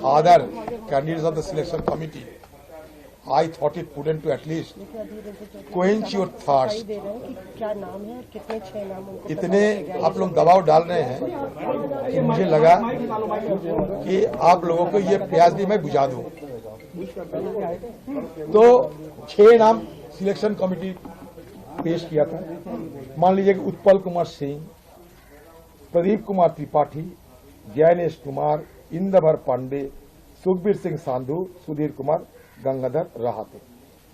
other candidates of the selection committee, I thought it prudent to at least quench your thirst. इतने आप लोग दबाव डाल रहे हैं कि मुझे लगा कि आप लोगों को ये प्यास भी मैं बुझा दूं। तो 6 नाम सिलेक्शन कमेटी पेश किया था। मान लीजिए कि उत्पल कुमार सिंह, प्रदीप कुमार त्रिपाठी, ज्ञानेश कुमार, इंद्रभर पांडे, सुखबीर सिंह सांधु, सुधीर कुमार, गंगाधर राहत।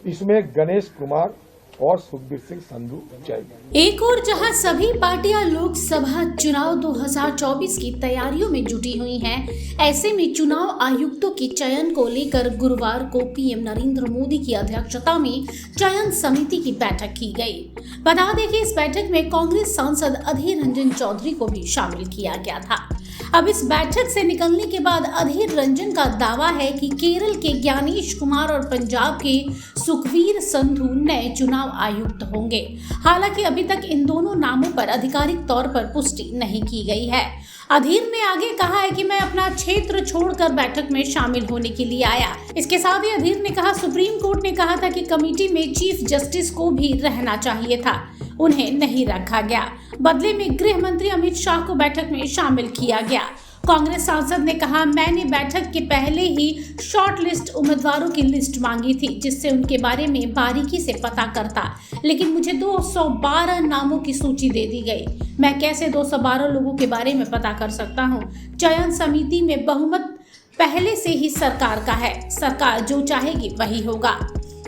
इसमें गणेश कुमार और सुखबीर सिंह संधू चाहिए। एक और जहां सभी पार्टियां लोकसभा चुनाव 2024 की तैयारियों में जुटी हुई हैं, ऐसे में चुनाव आयुक्तों के चयन को लेकर गुरुवार को पीएम नरेंद्र मोदी की अध्यक्षता में चयन समिति की बैठक की गई। बता दें कि इस बैठक में कांग्रेस सांसद अधीर रंजन चौधरी को भी शामिल किया गया था। अब इस बैठक से निकलने के बाद अधीर रंजन का दावा है कि केरल के ज्ञानेश कुमार और पंजाब के सुखबीर संधू नए चुनाव आयुक्त होंगे। हालांकि अभी तक इन दोनों नामों पर आधिकारिक तौर पर पुष्टि नहीं की गई है। अधीर ने आगे कहा है कि मैं अपना क्षेत्र छोड़कर बैठक में शामिल होने के लिए आया। इसके साथ ही अधीर ने कहा, सुप्रीम कोर्ट ने कहा था कि कमेटी में चीफ जस्टिस को भी रहना चाहिए था, उन्हें नहीं रखा गया। बदले में गृह मंत्री अमित शाह को बैठक में शामिल किया गया। कांग्रेस सांसद ने कहा, मैंने बैठक के पहले ही शॉर्ट लिस्ट उम्मीदवारों की लिस्ट मांगी थी, जिससे उनके बारे में बारीकी से पता करता, लेकिन मुझे 212 नामों की सूची दे दी गई। मैं कैसे 212 लोगों के बारे में पता कर सकता हूं? चयन समिति में बहुमत पहले से ही सरकार का है, सरकार जो चाहेगी वही होगा।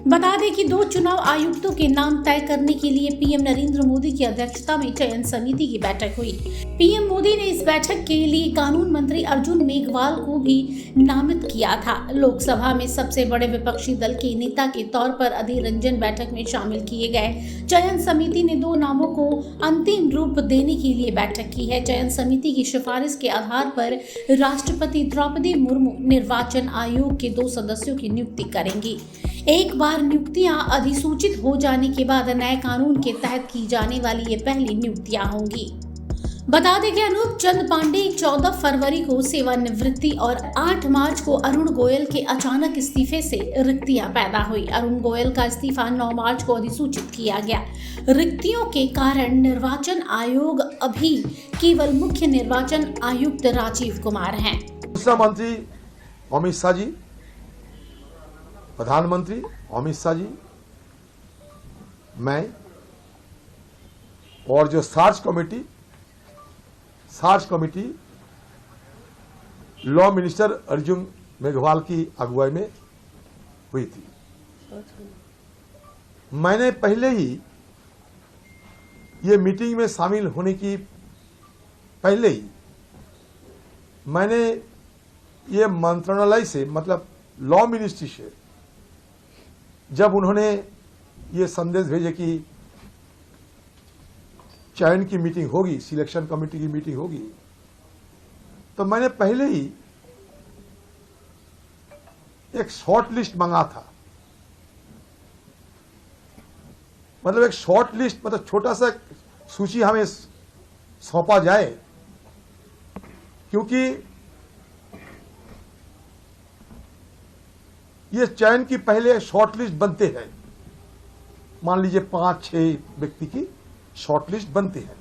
बता दें कि 2 चुनाव आयुक्तों के नाम तय करने के लिए पीएम नरेंद्र मोदी की अध्यक्षता में चयन समिति की बैठक हुई। पीएम मोदी ने इस बैठक के लिए कानून मंत्री अर्जुन मेघवाल को भी नामित किया था। लोकसभा में सबसे बड़े विपक्षी दल के नेता के तौर पर अधीर रंजन बैठक में शामिल किए गए। चयन समिति ने 2 नामों को अंतिम रूप देने के लिए बैठक की है। चयन समिति की सिफारिश के आधार पर राष्ट्रपति द्रौपदी मुर्मू निर्वाचन आयोग के 2 सदस्यों की नियुक्ति करेंगी। एक बार नियुक्तियां अधिसूचित हो जाने के बाद नए कानून के तहत की जाने वाली ये पहली नियुक्तियां होंगी। बता दें कि अनूप चंद पांडे 14 फरवरी को सेवानिवृत्ति और 8 मार्च को अरुण गोयल के अचानक इस्तीफे से रिक्तियां पैदा हुई। अरुण गोयल का इस्तीफा 9 मार्च को अधिसूचित किया गया। रिक्तियों के कारण निर्वाचन आयोग अभी केवल मुख्य निर्वाचन आयुक्त राजीव कुमार हैं। दूसरा मंत्री अमित शाह जी, प्रधानमंत्री अमित शाह जी, मैं और जो search committee law minister Arjun Meghwal की अगुवाई में हुई थी। मैंने पहले ही ये मीटिंग में शामिल होने की पहले ही मैंने ये मंत्रालय से, मतलब लॉ मिनिस्ट्री से, जब उन्होंने ये संदेश भेजे कि चयन की मीटिंग होगी, सिलेक्शन कमेटी की मीटिंग होगी, तो मैंने पहले ही एक शॉर्ट लिस्ट मंगा था। मतलब एक शॉर्ट लिस्ट, मतलब छोटा सा सूची हमें सौंपा जाए, क्योंकि ये चयन की पहले शॉर्ट लिस्ट बनते हैं। मान लीजिए 5-6 व्यक्ति की शॉर्ट लिस्ट बनती है,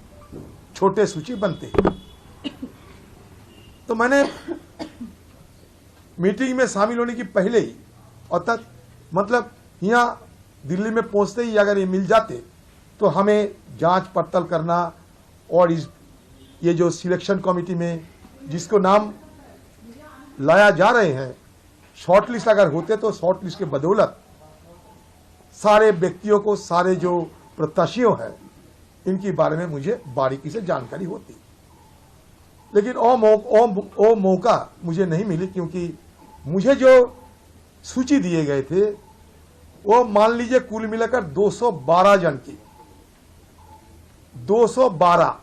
छोटे सूची बनते हैं। तो मैंने मीटिंग में शामिल होने की पहले ही, अर्थात मतलब यहाँ दिल्ली में पहुंचते ही अगर ये मिल जाते तो हमें जांच पड़ताल करना, और ये जो सिलेक्शन कमेटी में जिसको नाम लाया जा रहे हैं, शॉर्ट लिस्ट अगर होते तो शॉर्ट लिस्ट के बदौलत सारे व्यक्तियों को, सारे जो प्रत्याशियों हैं, इनके बारे में मुझे बारीकी से जानकारी होती। लेकिन वो मौका मुझे नहीं मिली, क्योंकि मुझे जो सूची दिए गए थे वो मान लीजिए कुल मिलाकर 212 जन की, 212।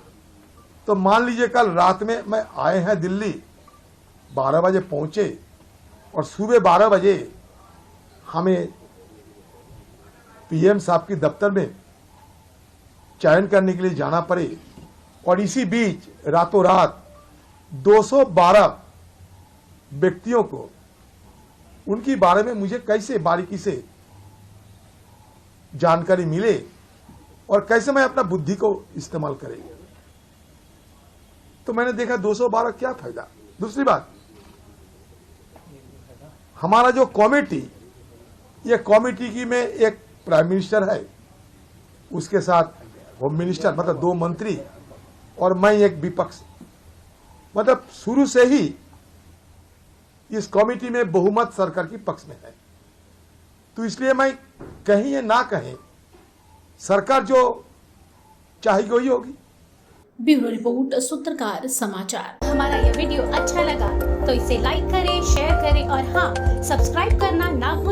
तो मान लीजिए कल रात में मैं आए हैं दिल्ली, 12 बजे पहुंचे और सुबह 12 बजे हमें पीएम साहब के दफ्तर में चयन करने के लिए जाना पड़े, और इसी बीच रातों रात 212 व्यक्तियों को उनके बारे में मुझे कैसे बारीकी से जानकारी मिले और कैसे मैं अपना बुद्धि को इस्तेमाल करेंगे। तो मैंने देखा 212 क्या फायदा। दूसरी बात, हमारा जो कमेटी, ये कमेटी की में एक प्राइम मिनिस्टर है, उसके साथ होम मिनिस्टर, मतलब 2 मंत्री और मैं एक विपक्ष, मतलब शुरू से ही इस कमेटी में बहुमत सरकार की पक्ष में है। तो इसलिए मैं कहीं ये ना कहें, सरकार जो चाहेगी वही होगी। ब्यूरो रिपोर्ट, सूत्रकार समाचार। हमारा यह वीडियो अच्छा लगा तो इसे लाइक करें, शेयर करें और हाँ, सब्सक्राइब करना ना भूलें।